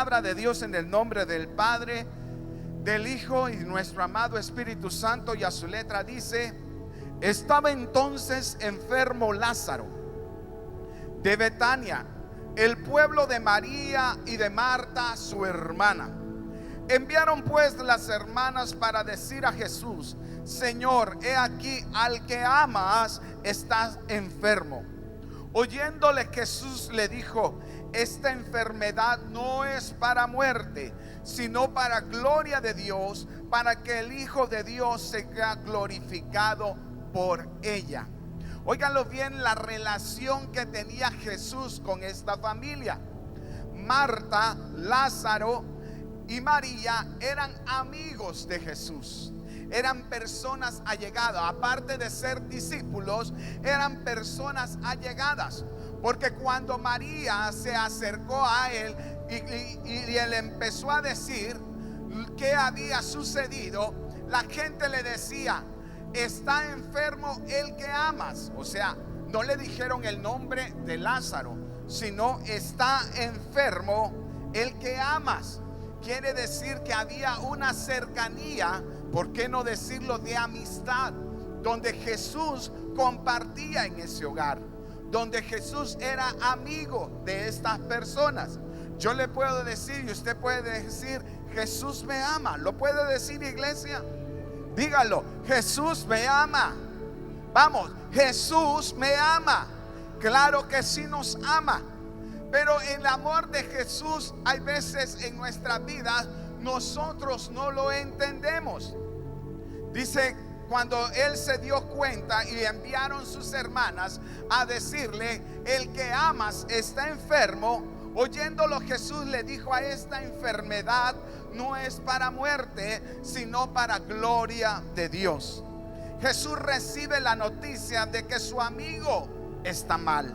palabra de Dios en el nombre del Padre, del Hijo y nuestro amado Espíritu Santo. Y a su letra dice: estaba entonces enfermo Lázaro de Betania, el pueblo de María y de Marta su hermana. Enviaron pues las hermanas para decir a Jesús: Señor, he aquí al que amas está enfermo. Oyéndole Jesús le dijo: esta enfermedad no es para muerte, sino para gloria de Dios, para que el Hijo de Dios sea glorificado por ella. Óiganlo bien, la relación que tenía Jesús con esta familia. Marta, Lázaro y María eran amigos de Jesús. Eran personas allegadas. Aparte de ser discípulos, eran personas allegadas. Porque cuando María se acercó a él y él empezó a decir qué había sucedido, la gente le decía: está enfermo el que amas. O sea, no le dijeron el nombre de Lázaro, sino está enfermo el que amas. Quiere decir que había una cercanía, ¿por qué no decirlo?, de amistad, donde Jesús compartía en ese hogar, donde Jesús era amigo de estas personas. Yo le puedo decir y usted puede decir: Jesús me ama. ¿Lo puede decir, iglesia? Dígalo: Jesús me ama. Vamos, Jesús me ama. Claro que sí nos ama. Pero el amor de Jesús, hay veces en nuestras vidas nosotros no lo entendemos. Dice, cuando él se dio cuenta y enviaron sus hermanas a decirle: el que amas está enfermo. Oyéndolo, Jesús le dijo: a esta enfermedad no es para muerte, sino para gloria de Dios. Jesús recibe la noticia de que su amigo está mal,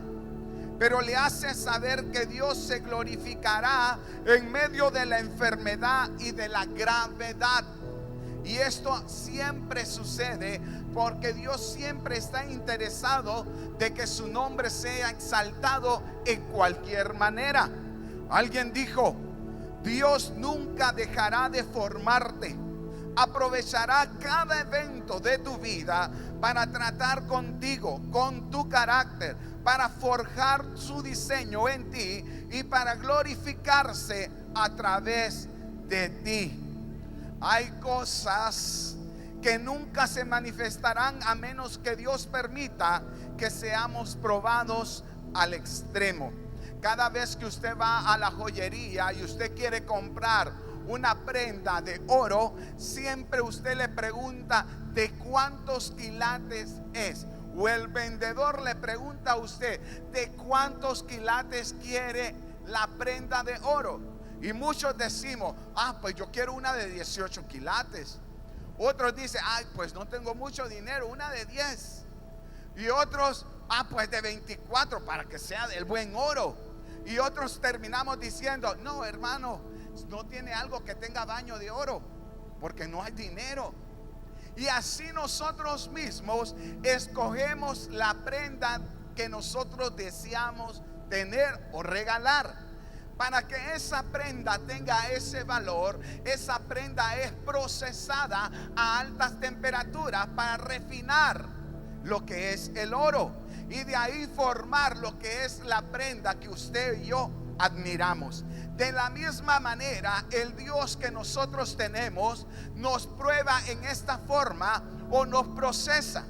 pero le hace saber que Dios se glorificará en medio de la enfermedad y de la gravedad. Y esto siempre sucede porque Dios siempre está interesado de que su nombre sea exaltado en cualquier manera. Alguien dijo: Dios nunca dejará de formarte. Aprovechará cada evento de tu vida para tratar contigo, con tu carácter, para forjar su diseño en ti y para glorificarse a través de ti. Hay cosas que nunca se manifestarán a menos que Dios permita que seamos probados al extremo. Cada vez que usted va a la joyería y usted quiere comprar una prenda de oro, siempre usted le pregunta: ¿de cuántos quilates es? O el vendedor le pregunta a usted: ¿de cuántos quilates quiere la prenda de oro? Y muchos decimos: pues yo quiero una de 18 quilates. Otros dicen: pues no tengo mucho dinero, una de 10. Y otros: pues de 24 para que sea del buen oro. Y otros terminamos diciendo: no, hermano, no tiene algo que tenga baño de oro, porque no hay dinero. Y así nosotros mismos escogemos la prenda que nosotros deseamos tener o regalar. Para que esa prenda tenga ese valor, esa prenda es procesada a altas temperaturas para refinar lo que es el oro, y de ahí formar lo que es la prenda que usted y yo admiramos. De la misma manera, el Dios que nosotros tenemos nos prueba en esta forma, o nos procesa,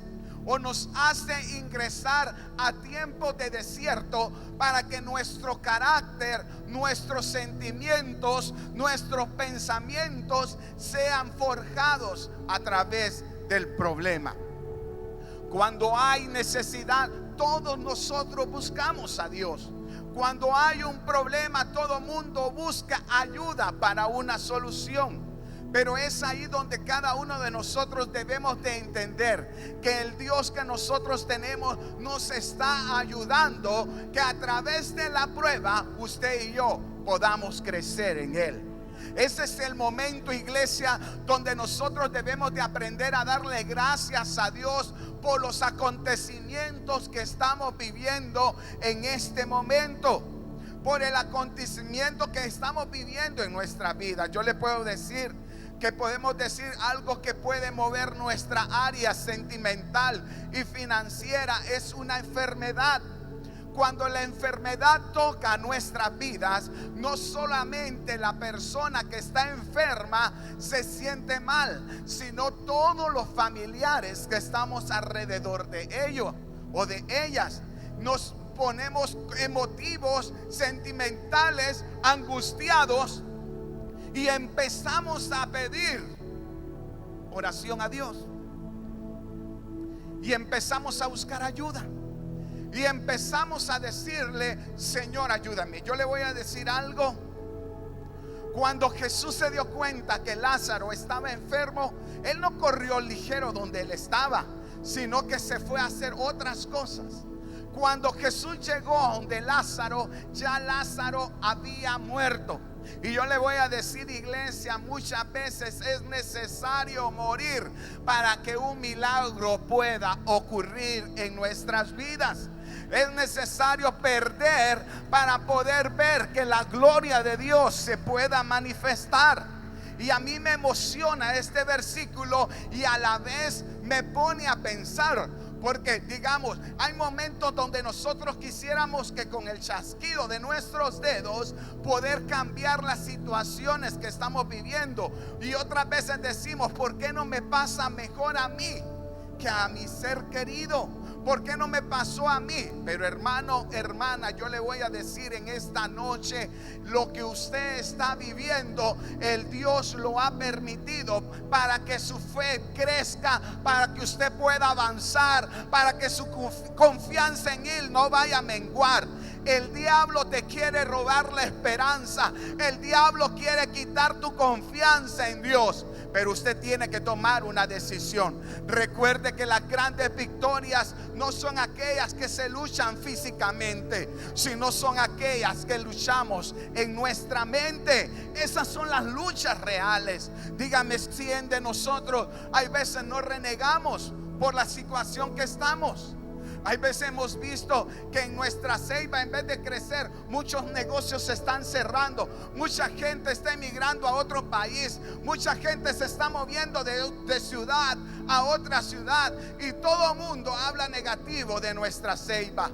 o nos hace ingresar a tiempos de desierto para que nuestro carácter, nuestros sentimientos, nuestros pensamientos sean forjados a través del problema. Cuando hay necesidad, todos nosotros buscamos a Dios. Cuando hay un problema, todo mundo busca ayuda para una solución. Pero es ahí donde cada uno de nosotros debemos de entender que el Dios que nosotros tenemos nos está ayudando, que a través de la prueba usted y yo podamos crecer en Él. Ese es el momento, iglesia, donde nosotros debemos de aprender a darle gracias a Dios por los acontecimientos que estamos viviendo en este momento. por el acontecimiento que estamos viviendo en nuestra vida. Yo le puedo decir que podemos decir algo que puede mover nuestra área sentimental y financiera: es una enfermedad. Cuando la enfermedad toca nuestras vidas, no solamente la persona que está enferma se siente mal, sino todos los familiares que estamos alrededor de ellos o de ellas. Nos ponemos emotivos, sentimentales, angustiados, y empezamos a pedir oración a Dios, y empezamos a buscar ayuda, y empezamos a decirle: Señor, ayúdame. Yo le voy a decir algo. Cuando Jesús se dio cuenta que Lázaro estaba enfermo, Él no corrió ligero donde él estaba, sino que se fue a hacer otras cosas. Cuando Jesús llegó donde Lázaro, ya Lázaro había muerto. Y yo le voy a decir, iglesia, muchas veces es necesario morir para que un milagro pueda ocurrir en nuestras vidas. Es necesario perder para poder ver que la gloria de Dios se pueda manifestar. Y a mí me emociona este versículo, y a la vez me pone a pensar. Porque digamos, hay momentos donde nosotros quisiéramos que con el chasquido de nuestros dedos poder cambiar las situaciones que estamos viviendo. Y otras veces decimos: ¿por qué no me pasa mejor a mí que a mi ser querido? ¿Por qué no me pasó a mí? Pero hermano, hermana, yo le voy a decir en esta noche: lo que usted está viviendo, el Dios lo ha permitido para que su fe crezca, para que usted pueda avanzar, para que su confianza en Él no vaya a menguar. El diablo te quiere robar la esperanza. El diablo quiere quitar tu confianza en Dios. Pero usted tiene que tomar una decisión. Recuerde que las grandes victorias no son aquellas que se luchan físicamente, sino son aquellas que luchamos en nuestra mente. Esas son las luchas reales. Dígame, si de nosotros hay veces no renegamos por la situación que estamos. Hay veces hemos visto que en nuestra ceiba, en vez de crecer, muchos negocios se están cerrando. Mucha gente está emigrando a otro país. Mucha gente se está moviendo de ciudad a otra ciudad. Y todo mundo habla negativo de nuestra ceiba.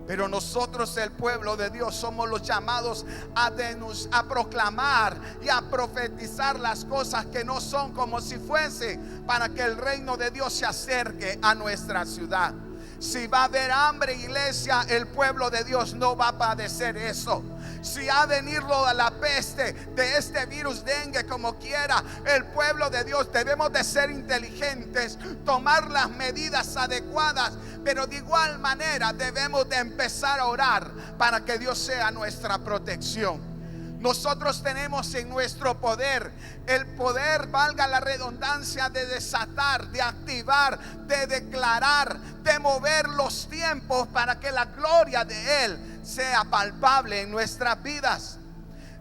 Pero nosotros, el pueblo de Dios, somos los llamados a proclamar y a profetizar las cosas que no son como si fuese, para que el reino de Dios se acerque a nuestra ciudad. Si va a haber hambre, iglesia, el pueblo de Dios no va a padecer eso. Si ha de venirlo a la peste de este virus dengue, como quiera, el pueblo de Dios debemos de ser inteligentes, tomar las medidas adecuadas, pero de igual manera debemos de empezar a orar para que Dios sea nuestra protección. Nosotros tenemos en nuestro poder el poder, valga la redundancia, de desatar, de activar, de declarar, de mover los tiempos para que la gloria de Él sea palpable en nuestras vidas.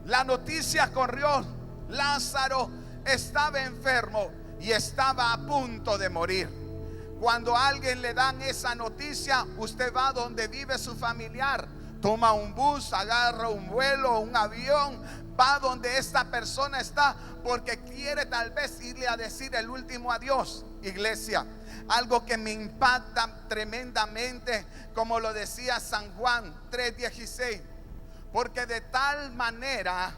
La noticia corrió: Lázaro estaba enfermo y estaba a punto de morir. Cuando a alguien le dan esa noticia, usted va donde vive su familiar, toma un bus, agarra un vuelo, un avión, va donde esta persona está, porque quiere tal vez irle a decir el último adiós. Iglesia, algo que me impacta tremendamente, como lo decía San Juan 3:16, porque de tal manera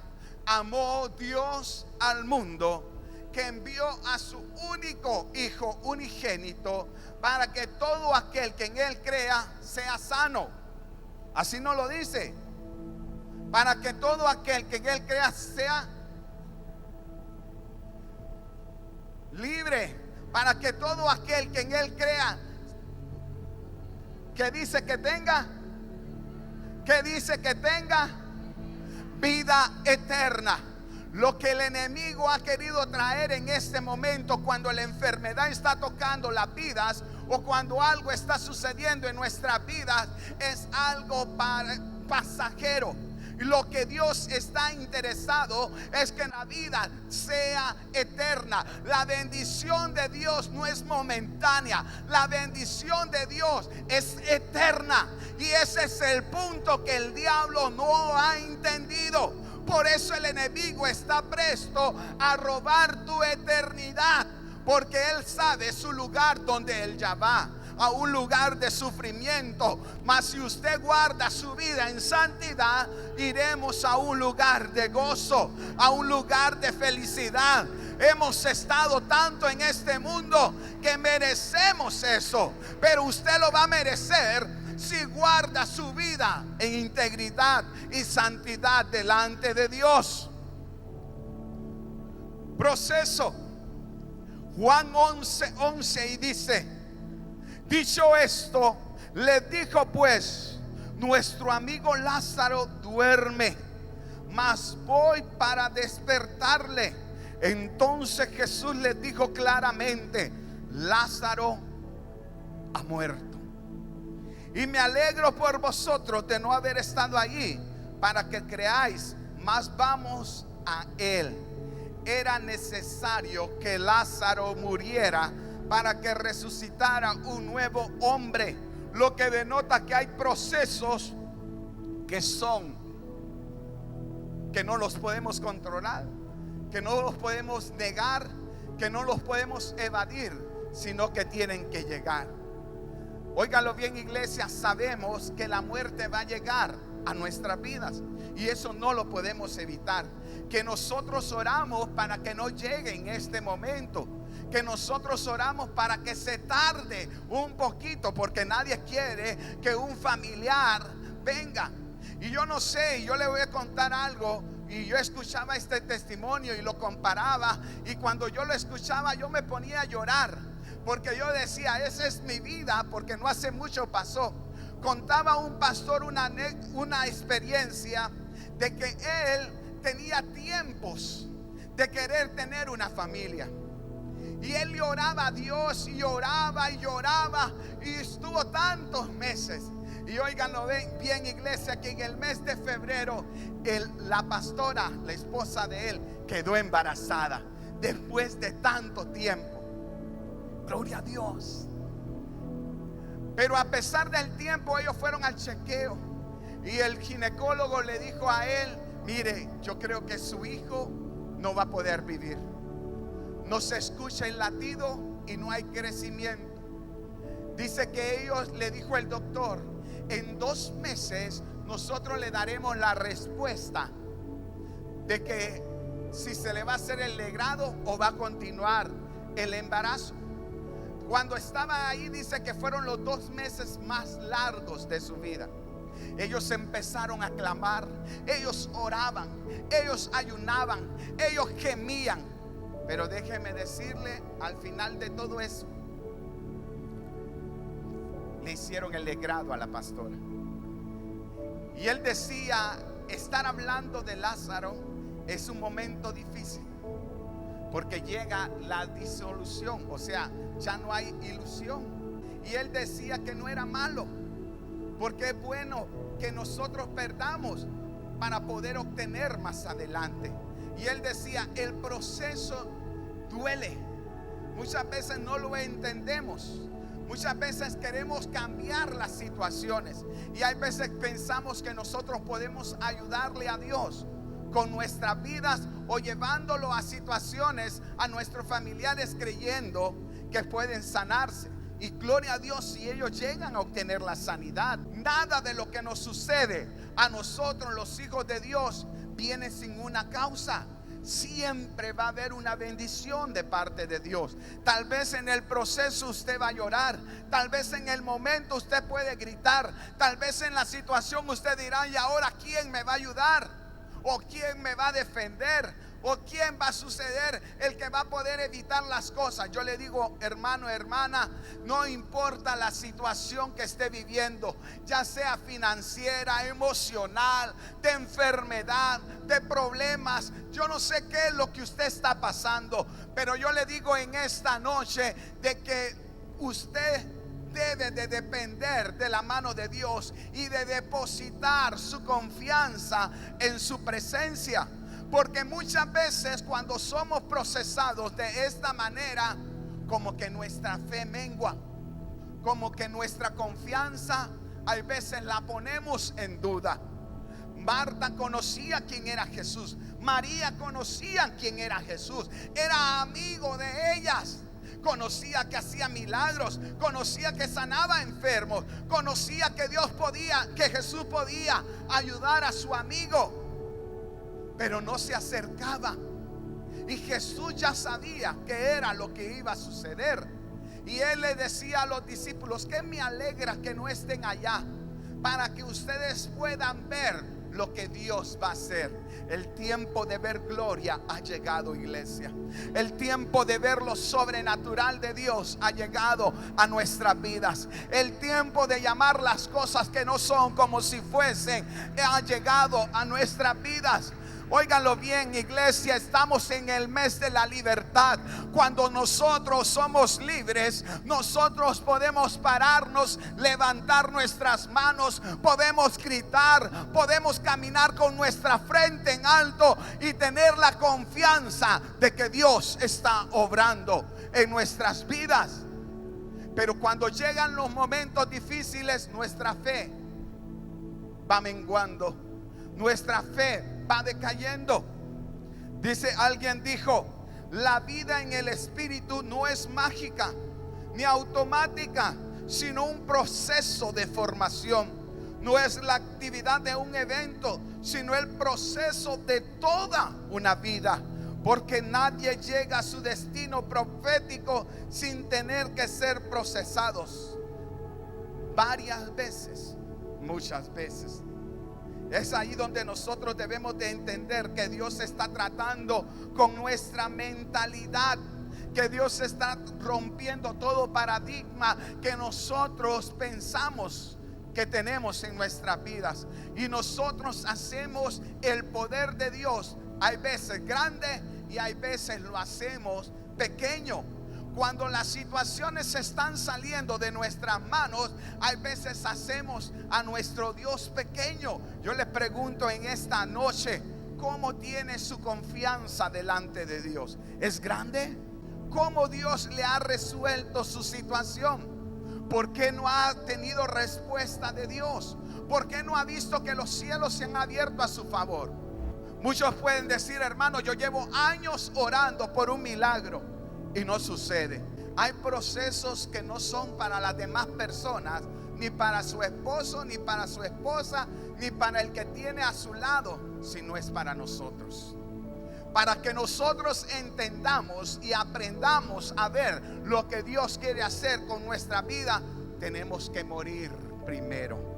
amó Dios al mundo, que envió a su único Hijo unigénito, para que todo aquel que en Él crea sea sano. Así no lo dice: para que todo aquel que en Él crea sea libre. Para que todo aquel que en Él crea, que dice que tenga, vida eterna. Lo que el enemigo ha querido traer en este momento, cuando la enfermedad está tocando las vidas, o cuando algo está sucediendo en nuestras vidas, es algo pasajero. Y lo que Dios está interesado es que la vida sea eterna. La bendición de Dios no es momentánea. La bendición de Dios es eterna. Y ese es el punto que el diablo no ha entendido. Por eso el enemigo está presto a robar tu eternidad. Porque él sabe su lugar donde él ya va, a un lugar de sufrimiento. Mas si usted guarda su vida en santidad, iremos a un lugar de gozo, a un lugar de felicidad. Hemos estado tanto en este mundo que merecemos eso, pero usted lo va a merecer si guarda su vida en integridad y santidad delante de Dios. Proceso. Juan 11:11 y dice: dicho esto, le dijo pues, nuestro amigo Lázaro duerme, mas voy para despertarle. Entonces Jesús le dijo claramente: Lázaro ha muerto. Y me alegro por vosotros de no haber estado allí, para que creáis, mas vamos a él. Era necesario que Lázaro muriera para que resucitara un nuevo hombre. Lo que denota que hay procesos que no los podemos controlar, que no los podemos negar, que no los podemos evadir, sino que tienen que llegar. Óigalo bien, iglesia, sabemos que la muerte va a llegar a nuestras vidas y eso no lo podemos evitar. Que nosotros oramos para que no llegue en este momento, que nosotros oramos para que se tarde un poquito, porque nadie quiere que un familiar venga. Y yo no sé, yo le voy a contar algo. Y yo escuchaba este testimonio y lo comparaba, y cuando yo lo escuchaba yo me ponía a llorar, porque yo decía, esa es mi vida, porque no hace mucho pasó. Contaba un pastor una experiencia de que él tenía tiempos de querer tener una familia, y él le oraba a Dios y lloraba y lloraba, y estuvo tantos meses. Y óiganlo bien, iglesia, que en el mes de febrero la pastora, la esposa de él, quedó embarazada después de tanto tiempo. Gloria a Dios. Pero a pesar del tiempo, ellos fueron al chequeo y el ginecólogo le dijo a él: mire, yo creo que su hijo no va a poder vivir. No se escucha el latido y no hay crecimiento. Dice que ellos, le dijo el doctor, en 2 meses nosotros le daremos la respuesta de que si se le va a hacer el legrado o va a continuar el embarazo. Cuando estaba ahí, dice que fueron los 2 meses más largos de su vida. Ellos empezaron a clamar, ellos oraban, ellos ayunaban, ellos gemían. Pero déjeme decirle, al final de todo eso, le hicieron el legrado a la pastora. Y él decía, estar hablando de Lázaro es un momento difícil, porque llega la disolución, o sea, ya no hay ilusión. Y él decía que no era malo, porque es bueno que nosotros perdamos para poder obtener más adelante. Y él decía, el proceso duele. Muchas veces no lo entendemos. Muchas veces queremos cambiar las situaciones, y hay veces pensamos que nosotros podemos ayudarle a Dios con nuestras vidas o llevándolo a situaciones a nuestros familiares creyendo que pueden sanarse. Y gloria a Dios si ellos llegan a obtener la sanidad. Nada de lo que nos sucede a nosotros, los hijos de Dios, viene sin una causa. Siempre va a haber una bendición de parte de Dios. Tal vez en el proceso usted va a llorar, tal vez en el momento usted puede gritar, tal vez en la situación usted dirá: ¿y ahora quién me va a ayudar? ¿O quién me va a defender? ¿O quién va a suceder el que va a poder evitar las cosas? Yo le digo, hermano, hermana, no importa la situación que esté viviendo, ya sea financiera, emocional, de enfermedad, de problemas. Yo no sé qué es lo que usted está pasando, pero yo le digo en esta noche de que usted debe debe de depender de la mano de Dios y de depositar su confianza en su presencia. Porque muchas veces cuando somos procesados de esta manera, como que nuestra fe mengua, como que nuestra confianza a veces la ponemos en duda. Marta conocía quién era Jesús. María conocía quién era Jesús. Era amigo de ellas. Conocía que hacía milagros, conocía que sanaba enfermos, conocía que que Jesús podía ayudar a su amigo, pero no se acercaba. Y Jesús ya sabía que era lo que iba a suceder. Y él le decía a los discípulos: que me alegra que no estén allá, para que ustedes puedan ver lo que Dios va a hacer. El tiempo de ver gloria ha llegado, iglesia. El tiempo de ver lo sobrenatural de Dios ha llegado a nuestras vidas. El tiempo de llamar las cosas que no son como si fuesen ha llegado a nuestras vidas. Óiganlo bien, iglesia, estamos en el mes de la libertad. Cuando nosotros somos libres, nosotros podemos pararnos, levantar nuestras manos, podemos gritar, podemos caminar con nuestra frente en alto y tener la confianza de que Dios está obrando en nuestras vidas. Pero cuando llegan los momentos difíciles, nuestra fe va menguando, nuestra fe va decayendo. Alguien dijo: la vida en el espíritu no es mágica ni automática, sino un proceso de formación. No es la actividad de un evento, sino el proceso de toda una vida. Porque nadie llega a su destino profético sin tener que ser procesados varias veces, muchas veces. Es ahí donde nosotros debemos de entender que Dios está tratando con nuestra mentalidad, que Dios está rompiendo todo paradigma que nosotros pensamos que tenemos en nuestras vidas. Y nosotros hacemos el poder de Dios, hay veces grande y hay veces lo hacemos pequeño. Cuando las situaciones están saliendo de nuestras manos, hay veces hacemos a nuestro Dios pequeño. Yo les pregunto en esta noche: ¿cómo tiene su confianza delante de Dios? ¿Es grande? ¿Cómo Dios le ha resuelto su situación? ¿Por qué no ha tenido respuesta de Dios? ¿Por qué no ha visto que los cielos se han abierto a su favor? Muchos pueden decir: hermano, yo llevo años orando por un milagro y no sucede. Hay procesos que no son para las demás personas, ni para su esposo, ni para su esposa, ni para el que tiene a su lado, sino es para nosotros. Para que nosotros entendamos y aprendamos a ver lo que Dios quiere hacer con nuestra vida, tenemos que morir primero.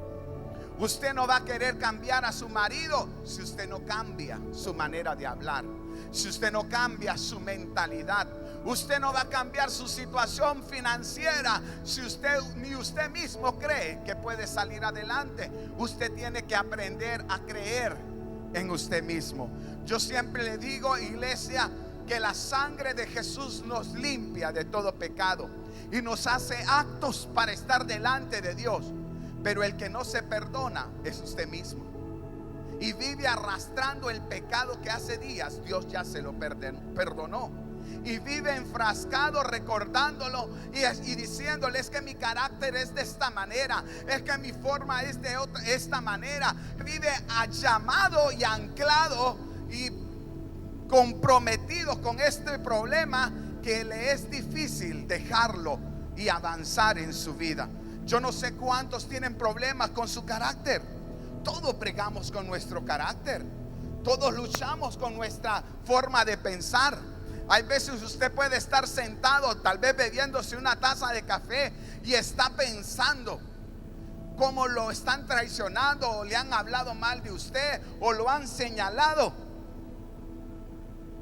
Usted no va a querer cambiar a su marido si usted no cambia su manera de hablar, si usted no cambia su mentalidad. Usted no va a cambiar su situación financiera si ni usted mismo cree que puede salir adelante. Usted tiene que aprender a creer en usted mismo. Yo siempre le digo, iglesia, que la sangre de Jesús nos limpia de todo pecado y nos hace aptos para estar delante de Dios. Pero el que no se perdona es usted mismo y vive arrastrando el pecado que hace días Dios ya se lo perdonó. Y vive enfrascado recordándolo y diciéndole: es que mi carácter es de esta manera, es que mi forma es de esta manera. Vive llamado y anclado y comprometido con este problema que le es difícil dejarlo y avanzar en su vida. Yo no sé cuántos tienen problemas con su carácter. Todos bregamos con nuestro carácter, todos luchamos con nuestra forma de pensar. Hay veces usted puede estar sentado, tal vez bebiéndose una taza de café, y está pensando cómo lo están traicionando, o le han hablado mal de usted, o lo han señalado.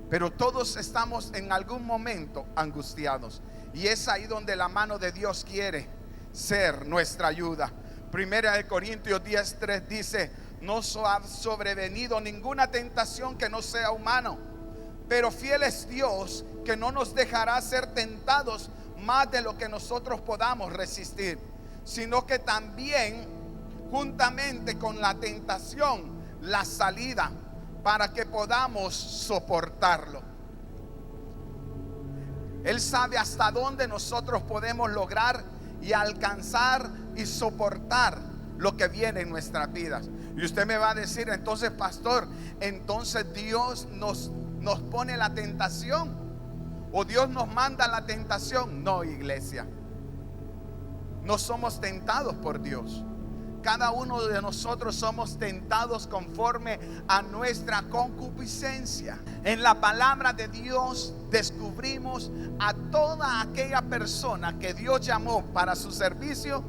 Pero todos estamos en algún momento angustiados, y es ahí donde la mano de Dios quiere ser nuestra ayuda. Primera de Corintios 10:3 dice: no ha sobrevenido ninguna tentación que no sea humano, pero fiel es Dios, que no nos dejará ser tentados más de lo que nosotros podamos resistir, sino que también juntamente con la tentación, la salida, para que podamos soportarlo. Él sabe hasta dónde nosotros podemos lograr y alcanzar y soportar lo que viene en nuestras vidas. Y usted me va a decir, entonces, pastor, entonces Dios nos pone la tentación, o Dios nos manda la tentación. No, iglesia, no somos tentados por Dios. Cada uno de nosotros somos tentados conforme a nuestra concupiscencia. En la palabra de Dios descubrimos a toda aquella persona que Dios llamó para su servicio.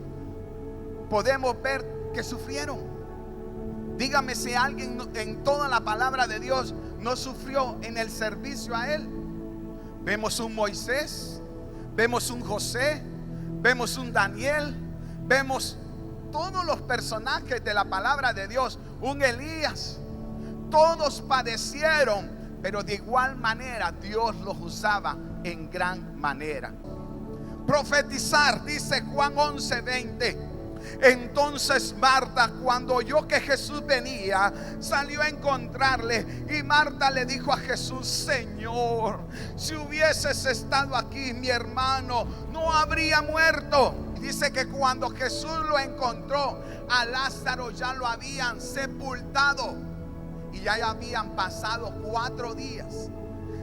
Podemos ver que sufrieron. Dígame si alguien en toda la palabra de Dios no sufrió en el servicio a Él. Vemos un Moisés, vemos un José, vemos un Daniel, vemos todos los personajes de la palabra de Dios, un Elías. Todos padecieron, pero de igual manera Dios los usaba en gran manera. Profetizar, dice Juan 11:20. Entonces Marta, cuando oyó que Jesús venía, salió a encontrarle, y Marta le dijo a Jesús: Señor, si hubieses estado aquí, mi hermano no habría muerto. Dice que cuando Jesús lo encontró, a Lázaro ya lo habían sepultado y ya habían pasado 4 días.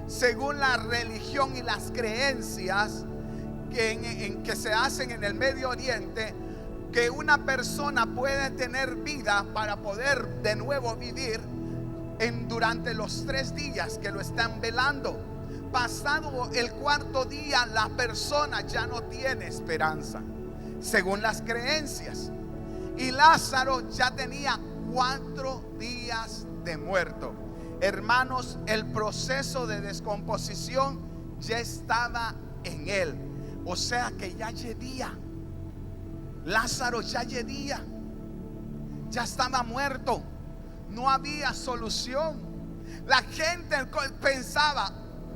Según la religión y las creencias que se hacen en el Medio Oriente, que una persona puede tener vida para poder de nuevo vivir durante los 3 días que lo están velando. Pasado el 4.º día, la persona ya no tiene esperanza, según las creencias. Y Lázaro ya tenía 4 días de muerto. Hermanos, el proceso de descomposición ya estaba en él. O sea que ya yedía. Lázaro ya yedía, ya estaba muerto, no había solución. La gente pensaba,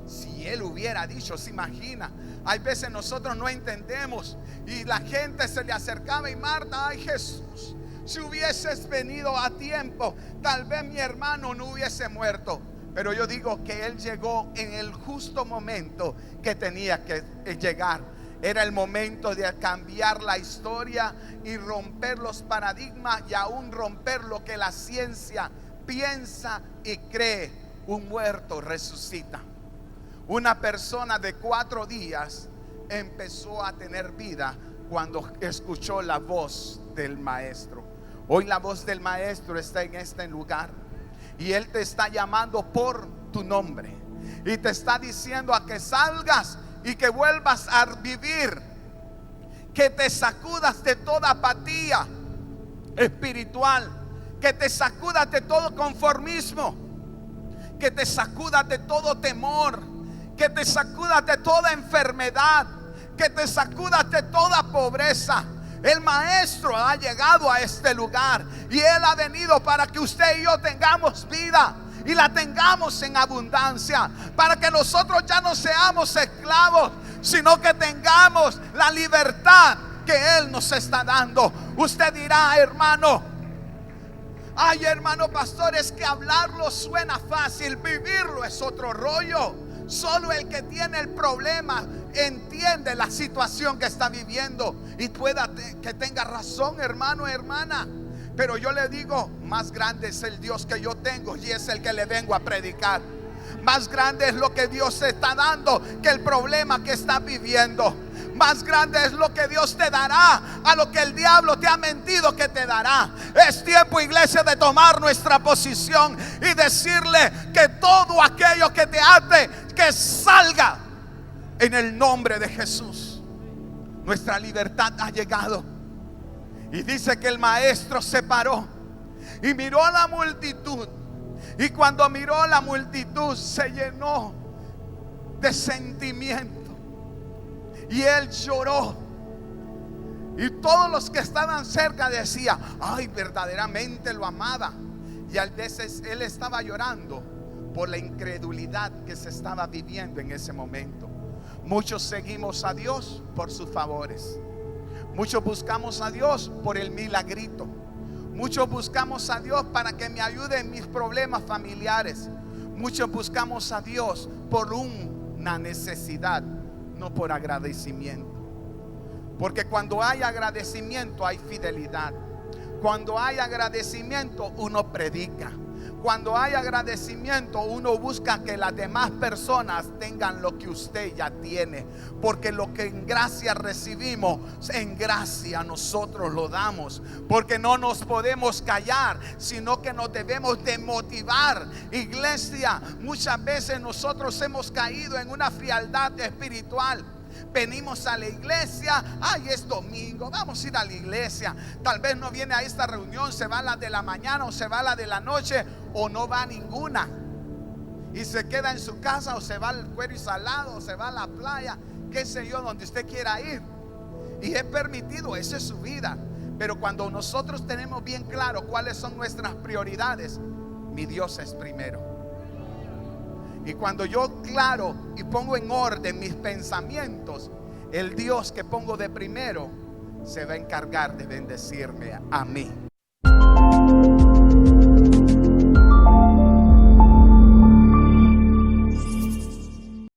si él hubiera dicho, se imagina, hay veces nosotros no entendemos, y la gente se le acercaba y Marta: ay, Jesús, si hubieses venido a tiempo, tal vez mi hermano no hubiese muerto. Pero yo digo que él llegó en el justo momento que tenía que llegar. Era el momento de cambiar la historia y romper los paradigmas, y aún romper lo que la ciencia piensa y cree. Un muerto resucita. Una persona de 4 días empezó a tener vida cuando escuchó la voz del Maestro. Hoy la voz del Maestro está en este lugar, y Él te está llamando por tu nombre y te está diciendo a que salgas y que vuelvas a vivir, que te sacudas de toda apatía espiritual, que te sacudas de todo conformismo, que te sacudas de todo temor, que te sacudas de toda enfermedad, que te sacudas de toda pobreza. El Maestro ha llegado a este lugar y Él ha venido para que usted y yo tengamos vida y la tengamos en abundancia, para que nosotros ya no seamos esclavos, sino que tengamos la libertad que Él nos está dando. Usted dirá: hermano, ay, hermano pastor, es que hablarlo suena fácil, vivirlo es otro rollo. Solo el que tiene el problema entiende la situación que está viviendo, y pueda que tenga razón, hermano, hermana. Pero yo le digo, más grande es el Dios que yo tengo, y es el que le vengo a predicar. Más grande es lo que Dios te está dando que el problema que estás viviendo. Más grande es lo que Dios te dará a lo que el diablo te ha mentido que te dará. Es tiempo, iglesia, de tomar nuestra posición y decirle que todo aquello que te ate, que salga en el nombre de Jesús. Nuestra libertad ha llegado. Y dice que el Maestro se paró y miró a la multitud. Y cuando miró a la multitud, se llenó de sentimiento y Él lloró. Y todos los que estaban cerca decían: ay, verdaderamente lo amaba. Y a veces Él estaba llorando por la incredulidad que se estaba viviendo en ese momento. Muchos seguimos a Dios por sus favores. Muchos buscamos a Dios por el milagrito. Muchos buscamos a Dios para que me ayude en mis problemas familiares. Muchos buscamos a Dios por una necesidad, no por agradecimiento. Porque cuando hay agradecimiento hay fidelidad. Cuando hay agradecimiento uno predica. Cuando hay agradecimiento uno busca que las demás personas tengan lo que usted ya tiene. Porque lo que en gracia recibimos, en gracia nosotros lo damos. Porque no nos podemos callar, sino que nos debemos de motivar. Iglesia, muchas veces nosotros hemos caído en una frialdad espiritual. Venimos a la iglesia, ay, es domingo, vamos a ir a la iglesia. Tal vez no viene a esta reunión, se va a la de la mañana o se va a la de la noche, o no va a ninguna y se queda en su casa, o se va al Cuero y Salado, o se va a la playa, qué sé yo, donde usted quiera ir. Y es permitido, esa es su vida. Pero cuando nosotros tenemos bien claro cuáles son nuestras prioridades, mi Dios es primero. Y cuando yo claro y pongo en orden mis pensamientos, el Dios que pongo de primero se va a encargar de bendecirme a mí.